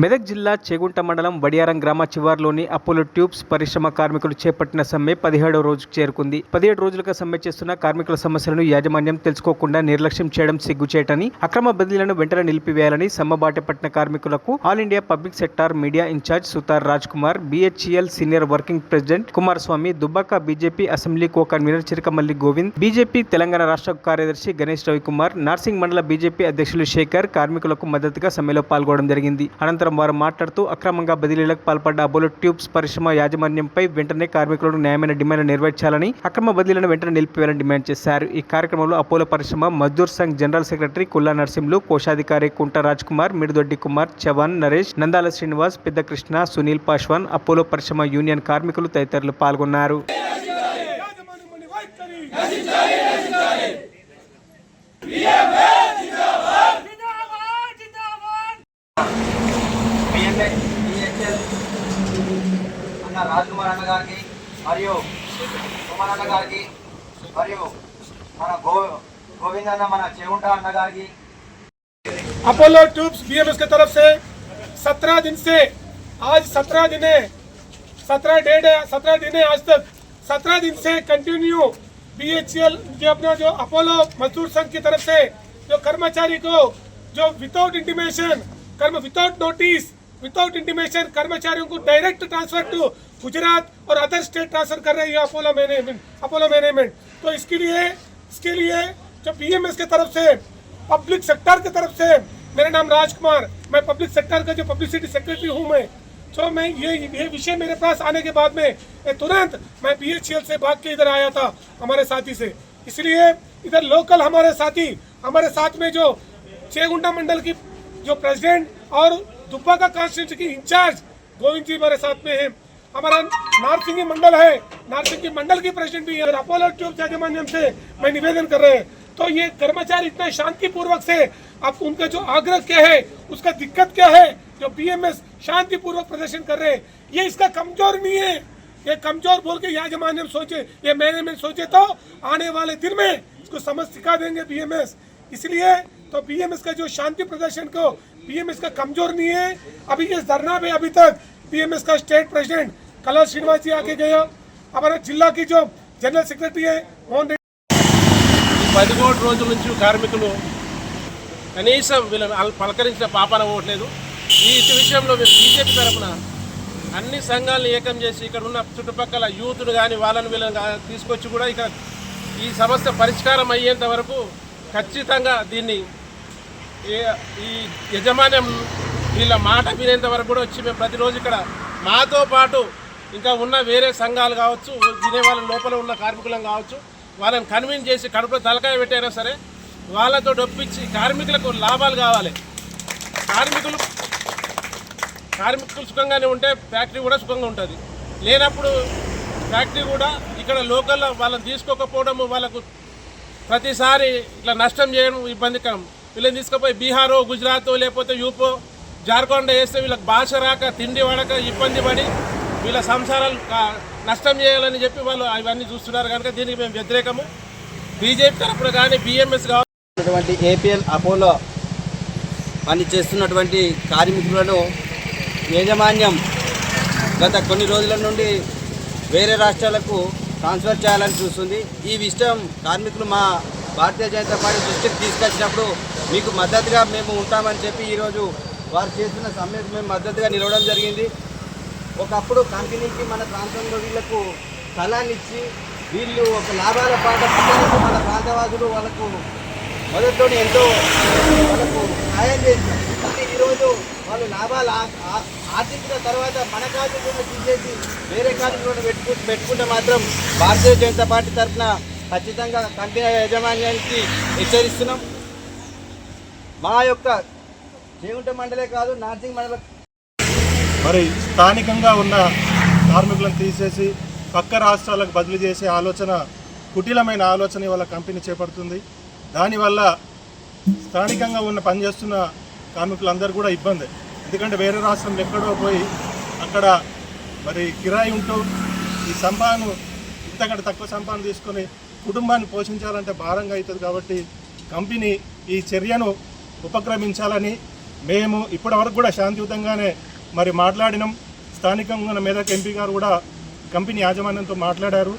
మెదక్ జిల్లా చేగుంట మండలం వడియారం గ్రామ చివార్లోని అపోలో ట్యూబ్స్ పరిశ్రమ కార్మికులు చేపట్టిన సమ్మె 17వ రోజుకు చేరుకుంది. 17 రోజులుగా సమ్మె చేస్తున్న కార్మికుల సమస్యలను యాజమాన్యం తెలుసుకోకుండా నిర్లక్ష్యం చేయడం సిగ్గుచేటని, అక్రమ బదిలీలను వెంటనే నిలిపివేయాలని సమ్మబాట పట్టిన కార్మికులకు all India public sector media incharge Sutar Raj Kumar, BHEL senior working president Kumaraswamy, Dubbaka BJP assembly co convener Chirakamalli Govind, BJP Telangana రాష్ట్ర కార్యదర్శి గణేష్ రవికుమార్, నార్సింగ్ మండల బీజేపీ అధ్యక్షులు శేఖర్ కార్మికులకు మద్దతుగా సమ్మెలో పాల్గొనడం జరిగింది. అనంతరం వారు మాట్లాడుతూ అక్రమంగా బదిలీలకు పాల్పడ్డ అపోలో ట్యూబ్స్ పరిశ్రమ యాజమాన్యంపై వెంటనే కార్మికులకు న్యాయమైన డిమాండ్లు నెరవేర్చాలని, అక్రమ బదిలీలను వెంటనే నిలిపివేయాలని డిమాండ్ చేశారు. ఈ కార్యక్రమంలో అపోలో పరిశ్రమ మజ్దూర్ సంఘ్ జనరల్ సెక్రటరీ కుల్లా నర్సింహులు, కోశాధికారి కుంట రాజ్ కుమార్, మిడిదొడ్డి కుమార్, చవాన్ నరేష్, నందాల శ్రీనివాస్, పెద్ద కృష్ణ, సునీల్ పాశ్వాన్, అపోలో పరిశ్రమ యూనియన్ కార్మికులు తదితరులు పాల్గొన్నారు. రాజ్ కుమార్ అన్న గారికి మరియు కుమార్ అన్న గారికి మరియు మన गोविंद अन्न మన చేగుంట అన్న గారికి अपोलो ट्यूब्स BMS की तरफ से 17 दिन से आज 17 दिन है, 17 दिन है आज तक 17 दिन से कंटिन्यू BHEL जो अपना जो अपोलो मजदूर संघ की तरफ से जो कर्मचारी को जो without intimation without notice without intimation कर्मचारियों को डायरेक्ट ट्रांसफर टू गुजरात और अदर स्टेट ट्रांसफर कर रही है अपोलो मैनेजमेंट। तो इसके लिए जो BMS की तरफ से पब्लिक सेक्टर की तरफ से, मेरा नाम राजकुमार, मैं पब्लिक सेक्टर का जो पब्लिसिटी सेक्रेटरी हूँ मैं ये विषय मेरे पास आने के बाद में तुरंत मैं BHEL से भाग के इधर आया था हमारे साथी से। इसलिए इधर लोकल हमारे साथ में जो चेगुंटा मंडल की जो प्रेसिडेंट और दुब्बाका कॉन्स्टिट्यूंसी की इंचार्ज गोविंद जी हमारे साथ में है, हमारा नारसिंगी मंडल है, नारसिंगी मंडल की प्रेसिडेंट भी है। अपोलो ट्यूब्स याजमान्यम से मैं निवेदन कर रहे हैं, तो ये कर्मचारी इतना शांतिपूर्वक से अब उनका जो आग्रह क्या है, उसका दिक्कत क्या है, जो BMS शांतिपूर्वक प्रदर्शन कर रहे हैं, ये इसका कमजोर नहीं है। ये कमजोर बोल के याजमान्यम सोचे, ये मैनेजमेंट सोचे तो आने वाले दिन में इसको समझ सिखा देंगे BMS। इसलिए तो BMS का जो शांति प्रदर्शन को BMS का कमजोर नहीं है। अभी इस धरना पे अभी तक BMS का स्टेट प्रेसिडेंट कला श्रीनिवास जी आके गया, हमारा जिला की जो जनरल सेक्रेटरी है मोहन रेड्डी। 13 రోజుల నుంచి కార్మికులు కనీసం వీళ్ళని పలకరించిన పాపాన పోవట్లేదు. ఈ విషయంలో బీజేపీ తరఫున అన్ని సంఘాలను ఏకం చేసి ఇక్కడ ఉన్న చుట్టుపక్కల యూత్ను కానీ వాళ్ళని వీళ్ళని తీసుకొచ్చి కూడా ఇక ఈ సమస్య పరిష్కారం అయ్యేంత వరకు ఖచ్చితంగా దీన్ని ఈ యజమాన్యం వీళ్ళ మాట వినేంత వరకు కూడా వచ్చి మేము ప్రతిరోజు ఇక్కడ మాతో పాటు ఇంకా ఉన్న వేరే సంఘాలు కావచ్చు, వినే వాళ్ళ లోపల ఉన్న కార్మికులను కావచ్చు, వాళ్ళని కన్విన్స్ చేసి కడుపులో తలకాయ పెట్టైనా సరే వాళ్ళతో డొప్పించి కార్మికులకు లాభాలు కావాలి. కార్మికులు సుఖంగానే ఉంటే ఫ్యాక్టరీ కూడా సుఖంగా ఉంటుంది. లేనప్పుడు ఫ్యాక్టరీ కూడా ఇక్కడ లోకల్లో వాళ్ళని తీసుకోకపోవడము, వాళ్ళకు ప్రతిసారి ఇట్లా నష్టం చేయడం ఇబ్బందికరం. వీళ్ళని తీసుకుపోయి బీహారో, గుజరాతో, లేకపోతే యూపో, జార్ఖండ్ వేస్తే వీళ్ళకి భాష రాక, తిండి పడక ఇబ్బంది పడి వీళ్ళ సంసారాలు నష్టం చేయాలని చెప్పి వాళ్ళు అవన్నీ చూస్తున్నారు. కనుక దీనికి మేము వ్యతిరేకము. బీజేపీ తరఫున కానీ BMS కావాల్సినటువంటి APL అపోలో పని చేస్తున్నటువంటి కార్మికులను యాజమాన్యం గత కొన్ని రోజుల నుండి వేరే రాష్ట్రాలకు ట్రాన్స్ఫర్ చేయాలని చూస్తుంది. ఈ విషయం కార్మికులు మా భారతీయ జనతా పార్టీ దృష్టికి తీసుకొచ్చినప్పుడు మీకు మద్దతుగా మేము ఉంటామని చెప్పి ఈరోజు వారు చేస్తున్న సమ్మెకు మేము మద్దతుగా నిలవడం జరిగింది. ఒకప్పుడు కంపెనీకి మన ప్రాంతంలో వీళ్లకు స్థలాన్ని ఇచ్చి వీళ్ళు ఒక లాభాల పాట మన ప్రాంతవాసులు వాళ్ళకు మొదట్లో ఎంతో వాళ్ళకు సాయం చేశారు. కానీ ఈరోజు వాళ్ళు లాభాలు ఆర్జించిన తర్వాత మన కార్మికులను తీసేసి వేరే కార్మికులను పెట్టుకుంటే మాత్రం భారతీయ జనతా పార్టీ తరఫున ఖచ్చితంగా కంపెనీ యాజమాన్యానికి హెచ్చరిస్తున్నాం. మా యొక్క చేగుంట మండలే కాదు, నార్సింగ్ మండలం మరి స్థానికంగా ఉన్న కార్మికులను తీసేసి పక్క రాష్ట్రాలకు బదిలీ చేసే ఆలోచన, కుటిలమైన ఆలోచన వాళ్ళ కంపెనీ చేపడుతుంది. దానివల్ల స్థానికంగా ఉన్న పనిచేస్తున్న కార్మికులందరూ కూడా ఇబ్బంది. ఎందుకంటే వేరే రాష్ట్రంలో ఎక్కడో పోయి అక్కడ మరి కిరాయి ఉంటూ ఈ సంపాదన ఇంతకంటే తక్కువ సంపాదన తీసుకొని కుటుంబాన్ని పోషించాలంటే భారంగా అవుతుంది. కాబట్టి కంపెనీ ఈ చర్యను ఉపక్రమించాలని మేము ఇప్పటి వరకు కూడా శాంతియుతంగానే మరి మాట్లాడినాం. స్థానికంగా ఉన్న మెదక్ ఎంపీ గారు కూడా కంపెనీ యాజమాన్యంతో మాట్లాడారు.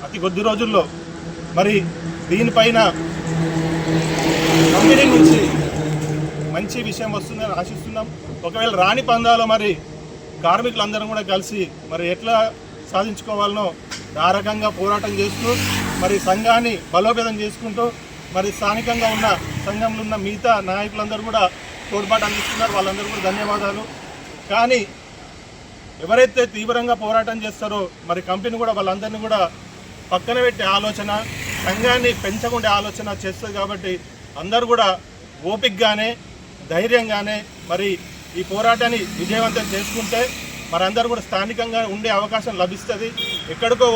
అతి కొద్ది రోజుల్లో మరి దీనిపైన కంపెనీ నుంచి మంచి విషయం వస్తుందని ఆశిస్తున్నాం. ఒకవేళ రాని పందాలో మరి కార్మికులందరం కూడా కలిసి మరి ఎట్లా సాధించుకోవాలనో ఆ రకంగా పోరాటం చేస్తూ మరి సంఘాన్ని బలోపేతం చేసుకుంటూ మరి స్థానికంగా ఉన్న సంఘంలో ఉన్న మిగతా నాయకులందరూ కూడా తోడ్పాటు అందిస్తున్నారు. వాళ్ళందరూ కూడా ధన్యవాదాలు. కానీ ఎవరైతే తీవ్రంగా పోరాటం చేస్తారో మరి కంపెనీ కూడా వాళ్ళందరినీ కూడా పక్కన పెట్టే ఆలోచన, సంఘాన్ని పెంచకుండే ఆలోచన చేస్తుంది. కాబట్టి అందరూ కూడా ఓపికగానే ధైర్యంగానే మరి ఈ పోరాటాన్ని విజయవంతం చేసుకుంటే మరి అందరూ కూడా స్థానికంగా ఉండే అవకాశం లభిస్తుంది. ఎక్కడికో